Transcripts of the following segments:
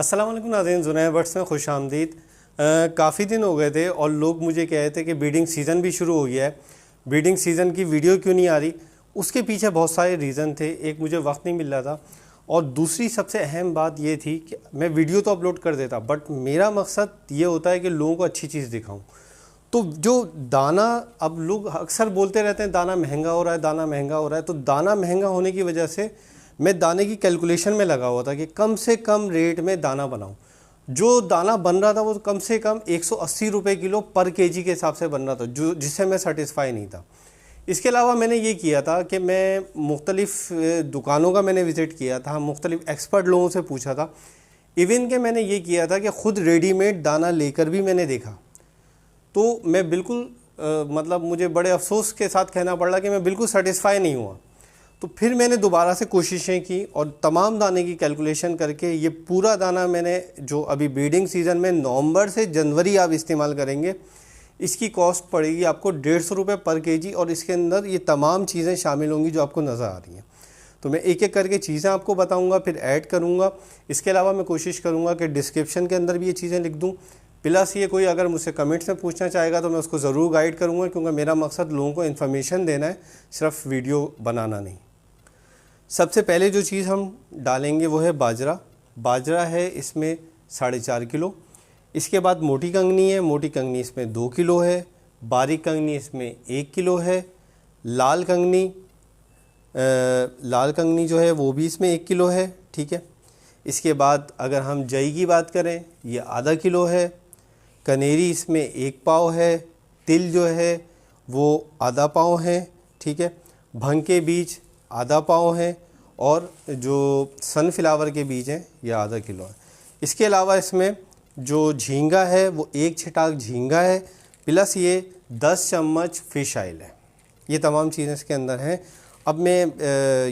अस्सलाम वालेकुम नाज़रीन, जुनैद बर्ड्स में खुश आमदीद। काफ़ी दिन हो गए थे और लोग मुझे कह रहे थे कि ब्रीडिंग सीज़न भी शुरू हो गया है, ब्रीडिंग सीज़न की वीडियो क्यों नहीं आ रही। उसके पीछे बहुत सारे रीज़न थे। एक, मुझे वक्त नहीं मिल रहा था, और दूसरी सबसे अहम बात ये थी कि मैं वीडियो तो अपलोड कर देता, बट मेरा मकसद ये होता है कि लोगों को अच्छी चीज़ दिखाऊँ। तो जो दाना, अब लोग अक्सर बोलते रहते हैं दाना महंगा हो रहा है, दाना महंगा हो रहा है। तो दाना महंगा होने की वजह से मैं दाने की कैलकुलेशन में लगा हुआ था कि कम से कम रेट में दाना बनाऊं। जो दाना बन रहा था वो कम से कम 180 रुपये किलो पर केजी के हिसाब से बन रहा था, जो जिससे मैं सेटिस्फाई नहीं था। इसके अलावा मैंने ये किया था कि मैं मुख्तलिफ़ दुकानों का मैंने विज़िट किया था, मुख्तलिफ़ एक्सपर्ट लोगों से पूछा था। इवन के मैंने ये किया था कि ख़ुद रेडीमेड दाना लेकर भी मैंने देखा। तो मैं बिल्कुल मतलब मुझे बड़े अफसोस के साथ कहना पड़ रहा कि मैं बिल्कुल सेटिस्फाई नहीं हुआ। तो फिर मैंने दोबारा से कोशिशें की और तमाम दाने की कैलकुलेशन करके ये पूरा दाना मैंने, जो अभी ब्रीडिंग सीज़न में नवंबर से जनवरी आप इस्तेमाल करेंगे, इसकी कॉस्ट पड़ेगी आपको 150 रुपये पर केजी। और इसके अंदर ये तमाम चीज़ें शामिल होंगी जो आपको नज़र आ रही हैं। तो मैं एक एक करके चीज़ें आपको बताऊंगा, फिर ऐड करूंगा। इसके अलावा मैं कोशिश करूंगा कि डिस्क्रिप्शन के अंदर भी ये चीज़ें लिख दूं। प्लस ये कोई अगर मुझसे कमेंट्स में पूछना चाहेगा तो मैं उसको ज़रूर गाइड करूंगा, क्योंकि मेरा मकसद लोगों को इन्फॉर्मेशन देना है, सिर्फ वीडियो बनाना नहीं। सबसे पहले जो चीज़ हम डालेंगे वो है बाजरा। बाजरा है इसमें 4.5 किलो। इसके बाद मोटी कंगनी है, मोटी कंगनी इसमें 2 किलो है। बारीक कंगनी इसमें 1 किलो है। लाल कंगनी जो है वो भी इसमें 1 किलो है, ठीक है। इसके बाद अगर हम जई की बात करें, ये आधा किलो है। कनेरी इसमें 1 पाव है। तिल जो है वो आधा पाव है, ठीक है। भंग के बीज आधा पाव है, और जो सनफ्लावर के बीज हैं ये आधा किलो है। इसके अलावा इसमें जो झींगा है वो 1 छिटाक झींगा है, प्लस ये 10 चम्मच फ़िश ऑयल है। ये तमाम चीज़ें इसके अंदर हैं। अब मैं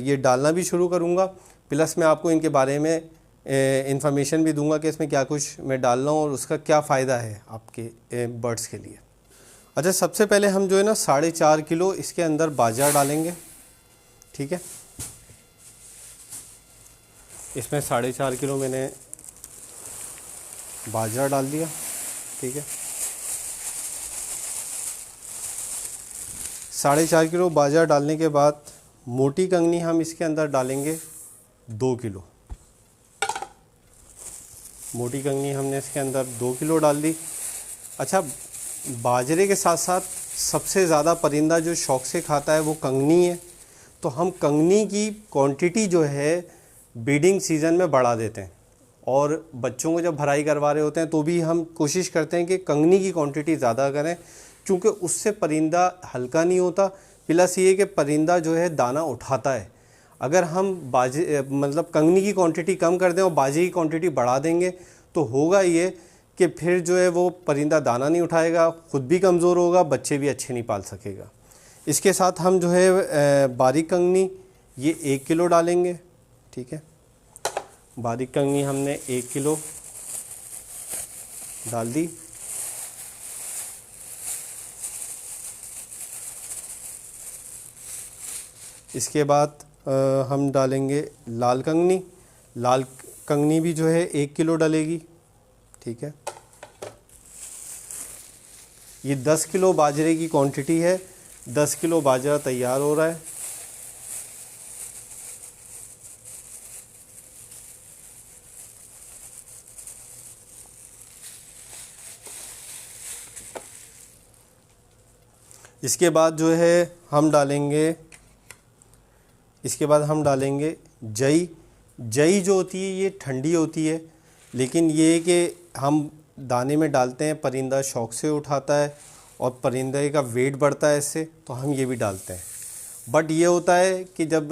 ये डालना भी शुरू करूँगा, प्लस मैं आपको इनके बारे में इंफॉर्मेशन भी दूंगा कि इसमें क्या कुछ मैं डाल रहा हूँ और उसका क्या फ़ायदा है आपके बर्ड्स के लिए। अच्छा, सबसे पहले हम जो है ना 4.5 किलो इसके अंदर बाजरा डालेंगे, ठीक है। इसमें 4.5 किलो मैंने बाजरा डाल दिया, ठीक है। 4.5 किलो बाजरा डालने के बाद मोटी कंगनी हम इसके अंदर डालेंगे 2 किलो। मोटी कंगनी हमने इसके अंदर 2 किलो डाल दी। अच्छा, बाजरे के साथ साथ सबसे ज़्यादा परिंदा जो शौक़ से खाता है वो कंगनी है। तो हम कंगनी की क्वांटिटी जो है ब्रीडिंग सीज़न में बढ़ा देते हैं, और बच्चों को जब भराई करवा रहे होते हैं तो भी हम कोशिश करते हैं कि कंगनी की क्वांटिटी ज़्यादा करें, क्योंकि उससे परिंदा हल्का नहीं होता। प्लस ये कि परिंदा जो है दाना उठाता है। अगर हम मतलब कंगनी की क्वांटिटी कम कर दें और बाजे की क्वांटिटी बढ़ा देंगे तो होगा ये कि फिर जो है वो परिंदा दाना नहीं उठाएगा, ख़ुद भी कमज़ोर होगा, बच्चे भी अच्छे नहीं पाल सकेगा। इसके साथ हम जो है बारीक कंगनी ये 1 किलो डालेंगे, ठीक है। बारीक कंगनी हमने 1 किलो डाल दी। इसके बाद हम डालेंगे लाल कंगनी। लाल कंगनी भी जो है 1 किलो डलेगी, ठीक है। ये 10 किलो बाजरे की क्वांटिटी है। 10 किलो बाजरा तैयार हो रहा है। इसके बाद जो है हम डालेंगे, इसके बाद हम डालेंगे जई। जई जो होती है ये ठंडी होती है, लेकिन ये कि हम दाने में डालते हैं, परिंदा शौक़ से उठाता है और परिंदे का वेट बढ़ता है इससे, तो हम ये भी डालते हैं। बट ये होता है कि जब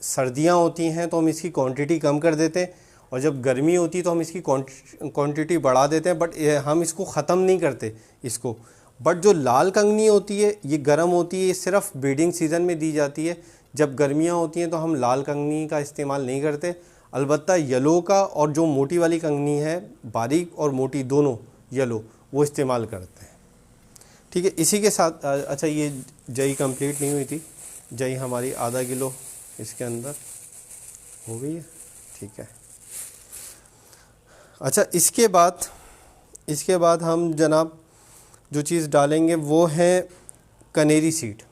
सर्दियां होती हैं तो हम इसकी क्वांटिटी कम कर देते हैं, और जब गर्मी होती है तो हम इसकी क्वांटिटी बढ़ा देते हैं, बट हम इसको ख़त्म नहीं करते इसको। बट जो लाल कंगनी होती है ये गर्म होती है, ये सिर्फ ब्रीडिंग सीज़न में दी जाती है। जब गर्मियां होती हैं तो हम लाल कंगनी का इस्तेमाल नहीं करते। अलबत्ता येलो का, और जो मोटी वाली कंगनी है, बारीक और मोटी दोनों येलो, वो इस्तेमाल करते हैं, ठीक है। इसी के साथ अच्छा, ये जई कंप्लीट नहीं हुई थी। जई हमारी आधा किलो इसके अंदर हो गई है, ठीक है। अच्छा, इसके बाद हम जनाब जो चीज़ डालेंगे वो है कनेरी सीड।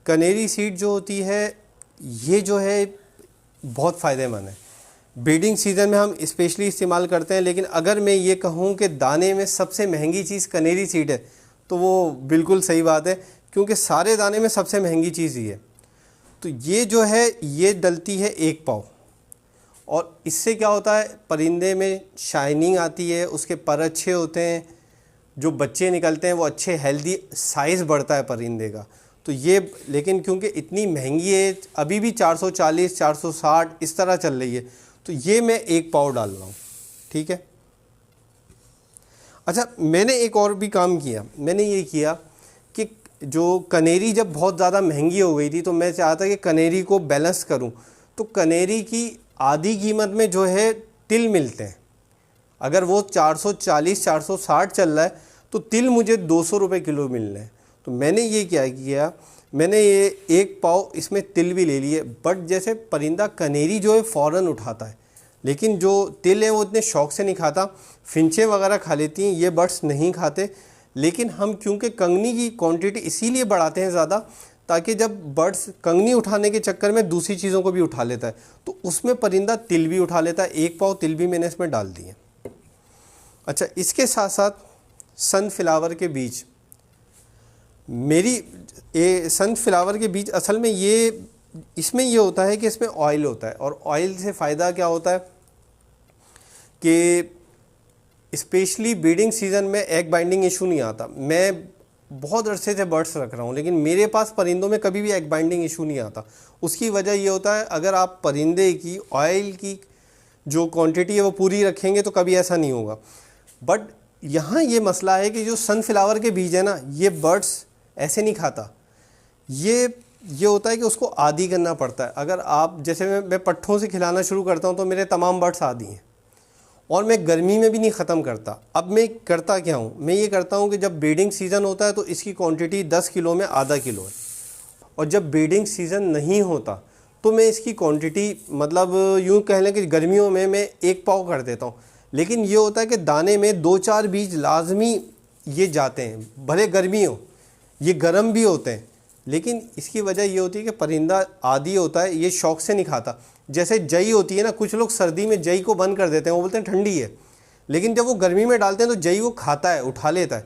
कनेरी सीड जो होती है ये जो है बहुत फ़ायदेमंद है, ब्रीडिंग सीज़न में हम स्पेशली इस्तेमाल करते हैं। लेकिन अगर मैं ये कहूँ कि दाने में सबसे महंगी चीज़ कनेरी सीड है तो वो बिल्कुल सही बात है, क्योंकि सारे दाने में सबसे महंगी चीज़ ही है। तो ये जो है ये डलती है 1 पाव, और इससे क्या होता है, परिंदे में शाइनिंग आती है, उसके पर अच्छे होते हैं, जो बच्चे निकलते हैं वो अच्छे हेल्दी साइज़ बढ़ता है परिंदे का। तो ये, लेकिन क्योंकि इतनी महंगी है, अभी भी 440 460 इस तरह चल रही है, तो ये मैं 1 पाव डाल रहा हूँ, ठीक है। अच्छा, मैंने एक और भी काम किया, मैंने ये किया कि जो कनेरी जब बहुत ज़्यादा महंगी हो गई थी तो मैं चाहता कि कनेरी को बैलेंस करूं, तो कनेरी की आधी कीमत में जो है तिल मिलते हैं। अगर वो 440 460 चल रहा है तो तिल मुझे 200 रुपये किलो मिल रहे हैं। तो मैंने ये क्या किया, मैंने ये 1 पाव इसमें तिल भी ले लिए। बट जैसे परिंदा कनेरी जो है फ़ौरन उठाता है, लेकिन जो तिल है वो इतने शौक़ से नहीं खाता। फिंचे वगैरह खा लेती हैं, ये बर्ड्स नहीं खाते। लेकिन हम क्योंकि कंगनी की क्वांटिटी इसीलिए बढ़ाते हैं ज़्यादा, ताकि जब बर्ड्स कंगनी उठाने के चक्कर में दूसरी चीज़ों को भी उठा लेता है तो उसमें परिंदा तिल भी उठा लेता है। 1 पाव तिल भी मैंने इसमें डाल दिए। अच्छा, इसके साथ साथ सनफ्लावर के बीज, सनफ्लावर के बीज असल में ये, इसमें ये होता है कि इसमें ऑयल होता है, और ऑयल से फ़ायदा क्या होता है कि स्पेशली ब्रीडिंग सीज़न में एग बाइंडिंग इशू नहीं आता। मैं बहुत अरसे से बर्ड्स रख रहा हूँ, लेकिन मेरे पास परिंदों में कभी भी एग बाइंडिंग इशू नहीं आता। उसकी वजह ये होता है, अगर आप परिंदे की ऑयल की जो क्वांटिटी है वो पूरी रखेंगे तो कभी ऐसा नहीं होगा। बट यहाँ ये मसला है कि जो सनफ्लावर के बीज है ना, ये बर्ड्स ऐसे नहीं खाता। ये होता है कि उसको आदी करना पड़ता है। अगर आप, जैसे मैं पट्ठों से खिलाना शुरू करता हूँ तो मेरे तमाम बर्ड्स आदी हैं, और मैं गर्मी में भी नहीं ख़त्म करता। अब मैं करता क्या हूँ, मैं ये करता हूँ कि जब ब्रीडिंग सीज़न होता है तो इसकी क्वांटिटी 10 किलो में आधा किलो है, और जब ब्रीडिंग सीज़न नहीं होता तो मैं इसकी क्वांटिटी, मतलब यूँ कह लें कि गर्मियों में मैं 1 पाव कर देता हूँ। लेकिन ये होता है कि दाने में 2-4 बीज लाजमी ये जाते हैं, भले गर्मी हो, ये गर्म भी होते हैं। लेकिन इसकी वजह ये होती है कि परिंदा आदी होता है, ये शौक़ से नहीं खाता। जैसे जई होती है ना, कुछ लोग सर्दी में जई को बंद कर देते हैं, वो बोलते हैं ठंडी है, लेकिन जब वो गर्मी में डालते हैं तो जई वो खाता है, उठा लेता है।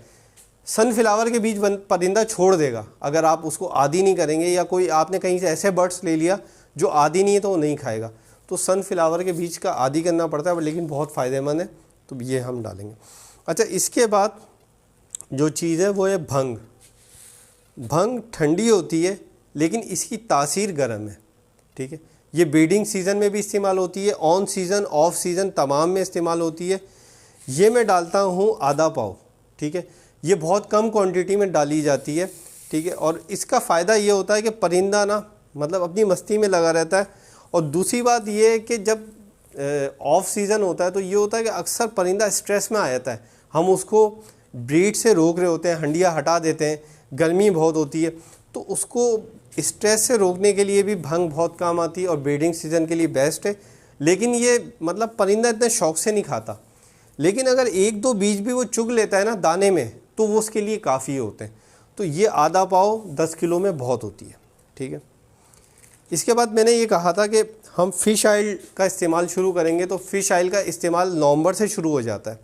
सनफ्लावर के बीज परिंदा छोड़ देगा अगर आप उसको आदी नहीं करेंगे, या कोई आपने कहीं से ऐसे बर्ड्स ले लिया जो आदी नहीं है तो वो नहीं खाएगा। तो सनफ्लावर के बीज का आदी करना पड़ता है, लेकिन बहुत फ़ायदेमंद है, तो ये हम डालेंगे। अच्छा, इसके बाद जो चीज़ है वो है भंग। भंग ठंडी होती है लेकिन इसकी तासीर गर्म है, ठीक है। ये ब्रीडिंग सीज़न में भी इस्तेमाल होती है, ऑन सीज़न ऑफ सीज़न तमाम में इस्तेमाल होती है। ये मैं डालता हूँ आधा पाव, ठीक है। ये बहुत कम क्वांटिटी में डाली जाती है, ठीक है। और इसका फ़ायदा ये होता है कि परिंदा ना, मतलब अपनी मस्ती में लगा रहता है। और दूसरी बात ये है कि जब ऑफ सीज़न होता है तो ये होता है कि अक्सर परिंदा स्ट्रेस में आ जाता है। हम उसको ब्रीड से रोक रहे होते हैं, हंडिया हटा देते हैं, गर्मी बहुत होती है, तो उसको स्ट्रेस से रोकने के लिए भी भंग बहुत काम आती है, और ब्रीडिंग सीज़न के लिए बेस्ट है। लेकिन ये मतलब परिंदा इतने शौक़ से नहीं खाता। लेकिन अगर 1-2 बीज भी वो चुग लेता है ना दाने में, तो वो उसके लिए काफ़ी होते हैं। तो ये आधा पाव 10 किलो में बहुत होती है, ठीक है। इसके बाद मैंने ये कहा था कि हम फ़िश ऑयल का इस्तेमाल शुरू करेंगे, तो फ़िश ऑयल का इस्तेमाल नवंबर से शुरू हो जाता है।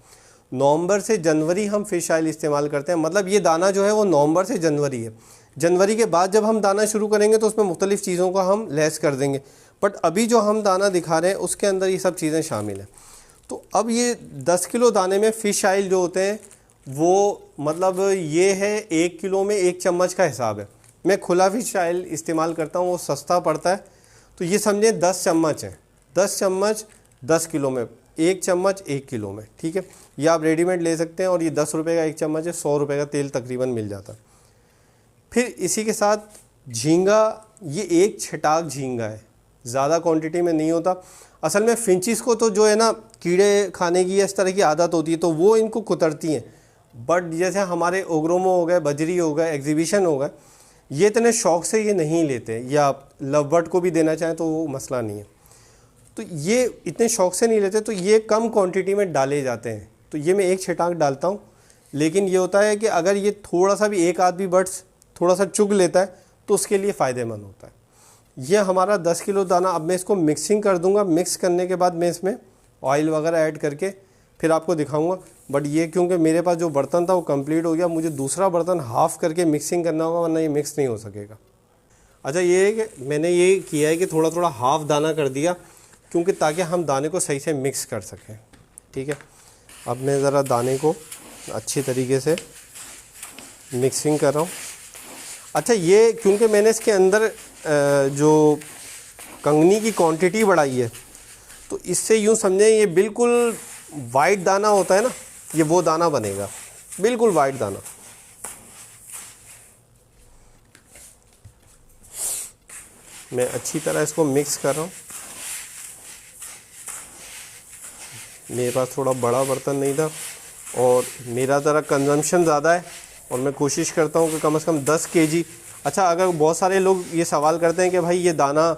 नवंबर से जनवरी हम फ़िश ऑयल इस्तेमाल करते हैं। मतलब ये दाना जो है वो नवंबर से जनवरी है। जनवरी के बाद जब हम दाना शुरू करेंगे तो उसमें मुख्तलिफ़ चीज़ों का हम लेस कर देंगे, बट अभी जो हम दाना दिखा रहे हैं उसके अंदर ये सब चीज़ें शामिल हैं। तो अब ये 10 किलो दाने में फ़िश ऑयल जो होते हैं वो, मतलब ये है 1 किलो में 1 चम्मच का हिसाब है। मैं खुला फ़िश ऑयल इस्तेमाल करता हूँ, वो सस्ता पड़ता है। तो ये समझें 10 चम्मच है, 10 चम्मच 10 किलो में, 1 चम्मच 1 किलो में, ठीक है। ये आप रेडीमेड ले सकते हैं, और ये 10 रुपये का 1 चम्मच है, 100 रुपये का तेल तकरीबन मिल जाता है। फिर इसी के साथ झींगा, ये एक छटाक झींगा है, ज़्यादा क्वांटिटी में नहीं होता। असल में फिंचिस को तो जो है ना कीड़े खाने की इस तरह की आदत होती है, तो वो इनको कुतरती हैं। बट जैसे हमारे ओग्रोमो हो गए, बजरी हो गए, एग्जीबिशन हो गए, ये इतने शौक़ से ये नहीं लेते, या आप लव बर्ड को भी देना चाहें तो वो मसला नहीं है। तो ये इतने शौक से नहीं लेते, तो ये कम क्वांटिटी में डाले जाते हैं। तो ये मैं एक छिटाक डालता हूँ, लेकिन ये होता है कि अगर ये थोड़ा सा भी एक आध भी बर्ड्स थोड़ा सा चुग लेता है तो उसके लिए फ़ायदेमंद होता है। ये हमारा 10 किलो दाना, अब मैं इसको मिक्सिंग कर दूंगा। मिक्स करने के बाद मैं इसमें ऑयल वगैरह ऐड करके फिर आपको दिखाऊंगा। बट ये क्योंकि मेरे पास जो बर्तन था वो कंप्लीट हो गया, मुझे दूसरा बर्तन हाफ़ करके मिक्सिंग करना होगा, वरना ये मिक्स नहीं हो सकेगा। अच्छा, ये है कि मैंने ये किया है कि थोड़ा थोड़ा हाफ़ दाना कर दिया, क्योंकि ताकि हम दाने को सही से मिक्स कर सकें। ठीक है, अब मैं ज़रा दाने को अच्छी तरीके से मिक्सिंग कर रहा हूँ। अच्छा, ये क्योंकि मैंने इसके अंदर जो कंगनी की क्वांटिटी बढ़ाई है, तो इससे यूँ समझें ये बिल्कुल वाइट दाना होता है ना, ये वो दाना बनेगा, बिल्कुल वाइट दाना। मैं अच्छी तरह इसको मिक्स कर रहा हूँ। मेरे पास थोड़ा बड़ा बर्तन नहीं था और मेरा ज़रा कंजम्पशन ज़्यादा है, और मैं कोशिश करता हूँ कि कम से कम 10 केजी। अच्छा, अगर बहुत सारे लोग ये सवाल करते हैं कि भाई ये दाना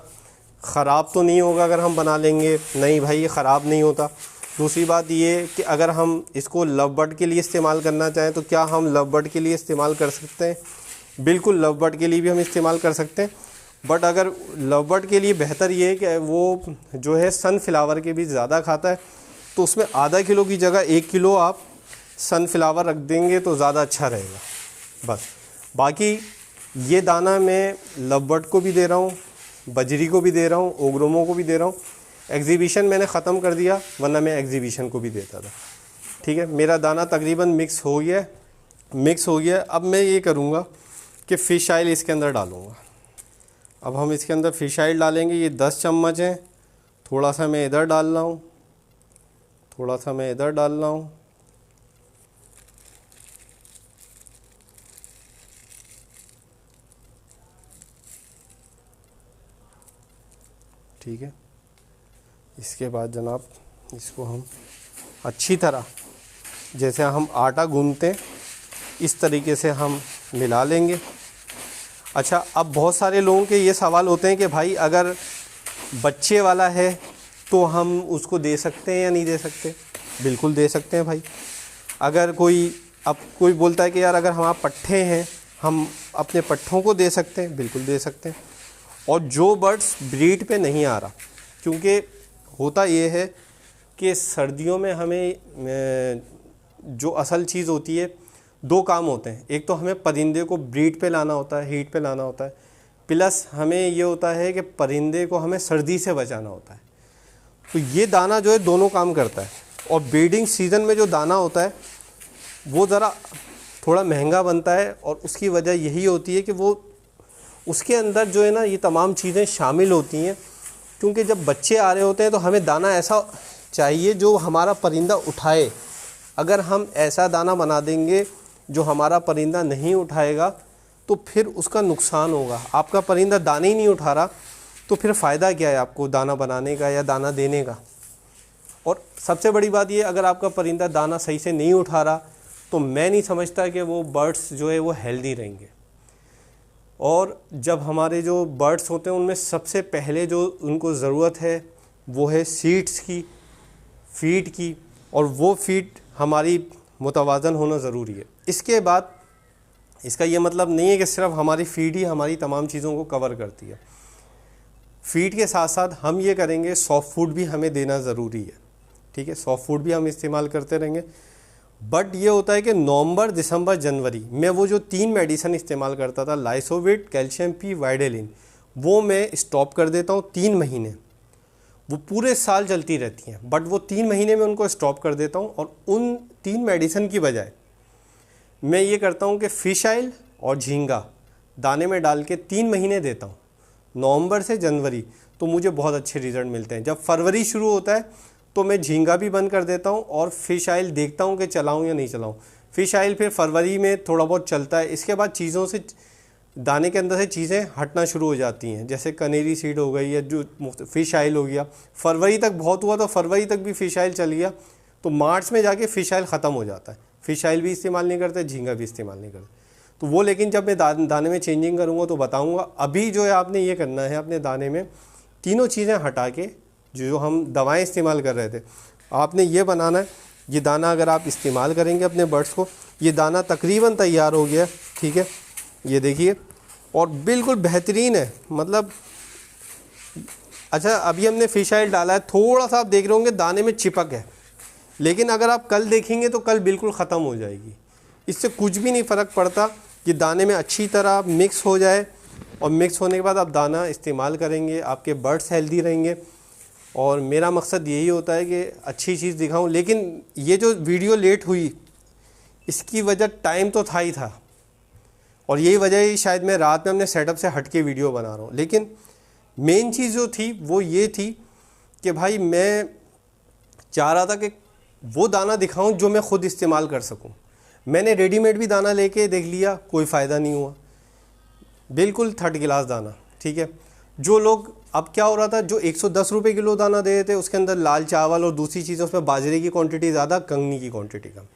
ख़राब तो नहीं होगा अगर हम बना लेंगे? नहीं भाई, ये ख़राब नहीं होता। दूसरी बात ये कि अगर हम इसको लव बर्ड के लिए इस्तेमाल करना चाहें तो क्या हम लव बर्ड के लिए इस्तेमाल कर सकते हैं? बिल्कुल, लव बर्ड के लिए भी हम इस्तेमाल कर सकते हैं। बट अगर लव बर्ड के लिए बेहतर ये है कि वो जो है सनफ्लावर के भी ज़्यादा खाता है, तो उसमें आधा किलो की जगह 1 किलो आप सनफ्लावर रख देंगे तो ज़्यादा अच्छा रहेगा। बस, बाकी ये दाना मैं लव बर्ड को भी दे रहा हूँ, बजरी को भी दे रहा हूँ, ओग्रोमो को भी दे रहा हूँ। एग्जीबिशन मैंने ख़त्म कर दिया, वरना मैं एग्जीबिशन को भी देता था। ठीक है, मेरा दाना तकरीबन मिक्स हो गया। अब मैं ये करूँगा कि फ़िश ऑयल इसके अंदर डालूँगा। अब हम इसके अंदर फ़िश ऑयल डालेंगे। ये 10 चम्मच हैं। थोड़ा सा मैं इधर डाल रहा हूँ, थोड़ा सा मैं इधर डाल रहा हूँ। ठीक है, इसके बाद जनाब इसको हम अच्छी तरह, जैसे हम आटा गूंथते हैं इस तरीके से हम मिला लेंगे। अच्छा, अब बहुत सारे लोगों के ये सवाल होते हैं कि भाई अगर बच्चे वाला है तो हम उसको दे सकते हैं या नहीं दे सकते? बिल्कुल दे सकते हैं भाई। अगर कोई बोलता है कि यार अगर हमारे पट्ठे हैं, हम अपने पट्ठों को दे सकते हैं, बिल्कुल दे सकते हैं। और जो बर्ड्स ब्रीड पे नहीं आ रहा, क्योंकि होता ये है कि सर्दियों में हमें जो असल चीज़ होती है, 2 काम होते हैं। एक तो हमें परिंदे को ब्रीड पे लाना होता है, हीट पे लाना होता है, प्लस हमें ये होता है कि परिंदे को हमें सर्दी से बचाना होता है। तो ये दाना जो है दोनों काम करता है। और ब्रीडिंग सीज़न में जो दाना होता है वो ज़रा थोड़ा महंगा बनता है, और उसकी वजह यही होती है कि वो उसके अंदर जो है ना ये तमाम चीज़ें शामिल होती हैं। क्योंकि जब बच्चे आ रहे होते हैं तो हमें दाना ऐसा चाहिए जो हमारा परिंदा उठाए। अगर हम ऐसा दाना बना देंगे जो हमारा परिंदा नहीं उठाएगा तो फिर उसका नुकसान होगा। आपका परिंदा दाने ही नहीं उठा रहा तो फिर फ़ायदा क्या है आपको दाना बनाने का या दाना देने का? और सबसे बड़ी बात ये, अगर आपका परिंदा दाना सही से नहीं उठा रहा तो मैं नहीं समझता कि वो बर्ड्स जो है वो हेल्दी रहेंगे। और जब हमारे जो बर्ड्स होते हैं उनमें सबसे पहले जो उनको ज़रूरत है वो है सीड्स की, फीड की, और वो फीड हमारी मुतवाज़न होना ज़रूरी है। इसके बाद इसका ये मतलब नहीं है कि सिर्फ हमारी फीड ही हमारी तमाम चीज़ों को कवर करती है। फीड के साथ साथ हम ये करेंगे, सॉफ्ट फूड भी हमें देना ज़रूरी है। ठीक है, सॉफ्ट फूड भी हम इस्तेमाल करते रहेंगे। बट ये होता है कि नवंबर, दिसंबर, जनवरी में वो जो 3 मेडिसिन इस्तेमाल करता था, लाइसोविट, कैल्शियम पी, वाइडेलिन, वो मैं स्टॉप कर देता हूँ 3 महीने। वो पूरे साल चलती रहती हैं, बट वो 3 महीने में उनको स्टॉप कर देता हूँ। और उन 3 मेडिसिन की बजाय मैं ये करता हूँ कि फ़िश ऑयल और झींगा दाने में डाल के 3 महीने देता हूँ, नवंबर से जनवरी। तो मुझे बहुत अच्छे रिज़ल्ट मिलते हैं। जब फरवरी शुरू होता है तो मैं झींगा भी बंद कर देता हूँ और फ़िश ऑयल देखता हूँ कि चलाऊँ या नहीं चलाऊँ। फ़िश ऑयल फिर फरवरी में थोड़ा बहुत चलता है। इसके बाद चीज़ों से, दाने के अंदर से चीज़ें हटना शुरू हो जाती हैं, जैसे कनेरी सीड हो गई या जो फ़िश ऑयल हो गया। फरवरी तक बहुत हुआ तो फरवरी तक भी फ़िश ऑयल चल गया, तो मार्च में जाके फ़िश ऑयल ख़त्म हो जाता है। फ़िश ऑयल भी इस्तेमाल नहीं करते, झींगा भी इस्तेमाल नहीं करते। तो वो लेकिन जब मैं दाने में चेंजिंग करूँगा तो बताऊँगा। अभी जो है आपने ये करना है, अपने दाने में तीनों चीज़ें हटा के जो हम दवाएं इस्तेमाल कर रहे थे, आपने ये बनाना है। ये दाना अगर आप इस्तेमाल करेंगे अपने बर्ड्स को, ये दाना तकरीबन तैयार हो गया, ठीक है, ये देखिए, और बिल्कुल बेहतरीन है। मतलब अच्छा, अभी हमने फ़िश ऑयल डाला है, थोड़ा सा आप देख रहे होंगे दाने में चिपक है, लेकिन अगर आप कल देखेंगे तो कल बिल्कुल ख़त्म हो जाएगी। इससे कुछ भी नहीं फ़र्क पड़ता, ये दाने में अच्छी तरह मिक्स हो जाए, और मिक्स होने के बाद आप दाना इस्तेमाल करेंगे, आपके बर्ड्स हेल्दी रहेंगे। और मेरा मकसद यही होता है कि अच्छी चीज़ दिखाऊं। लेकिन ये जो वीडियो लेट हुई, इसकी वजह टाइम तो था ही था, और यही वजह है शायद मैं रात में अपने सेटअप से हट के वीडियो बना रहा हूँ। लेकिन मेन चीज़ जो थी वो ये थी कि भाई मैं चाह रहा था कि वो दाना दिखाऊं जो मैं ख़ुद इस्तेमाल कर सकूं। मैंने रेडीमेड भी दाना लेके देख लिया, कोई फ़ायदा नहीं हुआ, बिल्कुल थर्ड क्लास दाना, ठीक है। जो लोग, अब क्या हो रहा था, जो 110 रुपये किलो दाना दे रहे थे, उसके अंदर लाल चावल और दूसरी चीज़ें, उसमें बाजरे की क्वांटिटी ज़्यादा, कंगनी की क्वांटिटी कम।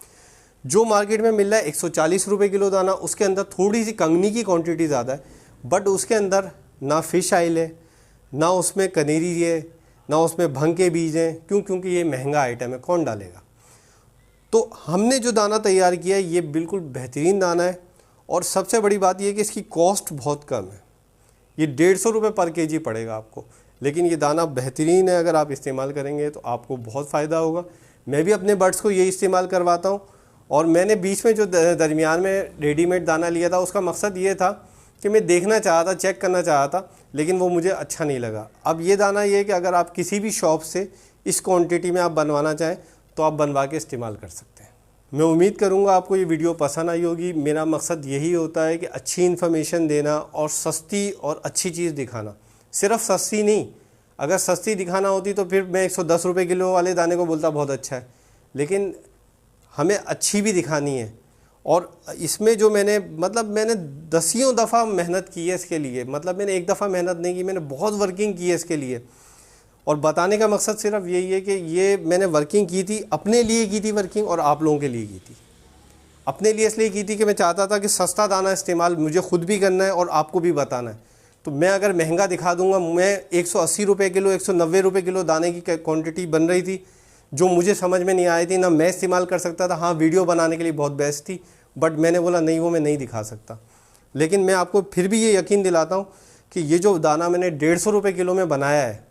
जो मार्केट में मिल रहा है 140 रुपये किलो दाना, उसके अंदर थोड़ी सी कंगनी की क्वांटिटी ज़्यादा है, बट उसके अंदर ना फ़िश ऑयल है, ना उसमें कनेरी है, ना उसमें भंग के बीज हैं। क्यों? क्योंकि ये महंगा आइटम है, कौन डालेगा। तो हमने जो दाना तैयार किया है ये बिल्कुल बेहतरीन दाना है, और सबसे बड़ी बात ये कि इसकी कॉस्ट बहुत कम है। ये 150 रुपये पर केजी पड़ेगा आपको, लेकिन ये दाना बेहतरीन है। अगर आप इस्तेमाल करेंगे तो आपको बहुत फ़ायदा होगा। मैं भी अपने बर्ड्स को ये इस्तेमाल करवाता हूँ, और मैंने बीच में जो दरमियान में रेडीमेड दाना लिया था, उसका मकसद ये था कि मैं देखना चाहा था, चेक करना चाहा था, लेकिन वो मुझे अच्छा नहीं लगा। अब ये दाना ये है कि अगर आप किसी भी शॉप से इस क्वांटिटी में आप बनवाना चाहें तो आप बनवा के इस्तेमाल कर सकते हैं। मैं उम्मीद करूंगा आपको ये वीडियो पसंद आई होगी। मेरा मकसद यही होता है कि अच्छी इन्फॉर्मेशन देना और सस्ती और अच्छी चीज़ दिखाना। सिर्फ सस्ती नहीं, अगर सस्ती दिखाना होती तो फिर मैं 110 रुपये किलो वाले दाने को बोलता बहुत अच्छा है, लेकिन हमें अच्छी भी दिखानी है। और इसमें जो मैंने दसियों दफ़ा मेहनत की है इसके लिए। मतलब मैंने एक दफ़ा मेहनत नहीं की, मैंने बहुत वर्किंग की है इसके लिए। और बताने का मकसद सिर्फ यही है कि ये मैंने वर्किंग की थी, अपने लिए की थी वर्किंग, और आप लोगों के लिए की थी। अपने लिए इसलिए की थी कि मैं चाहता था कि सस्ता दाना इस्तेमाल मुझे खुद भी करना है और आपको भी बताना है। तो मैं अगर महंगा दिखा दूंगा, मैं 180 रुपये किलो, 190 रुपये किलो दाने की क्वांटिटी बन रही थी, जो मुझे समझ में नहीं आई थी, ना मैं इस्तेमाल कर सकता था। हाँ, वीडियो बनाने के लिए बहुत बेस्ट थी, बट मैंने बोला नहीं, वो मैं नहीं दिखा सकता। लेकिन मैं आपको फिर भी ये यकीन दिलाता हूँ कि ये जो दाना मैंने 150 रुपये किलो में बनाया है,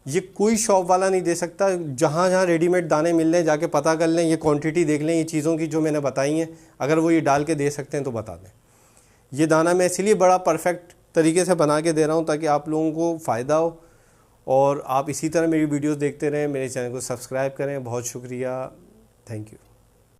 ये कोई शॉप वाला नहीं दे सकता। जहाँ जहाँ रेडीमेड दाने मिल रहे हैं, जाके पता कर लें, ये क्वांटिटी देख लें ये चीज़ों की जो मैंने बताई हैं। अगर वो ये डाल के दे सकते हैं तो बता दें। ये दाना मैं इसलिए बड़ा परफेक्ट तरीके से बना के दे रहा हूँ ताकि आप लोगों को फ़ायदा हो, और आप इसी तरह मेरी वीडियोस देखते रहें। मेरे चैनल को सब्सक्राइब करें। बहुत शुक्रिया, थैंक यू।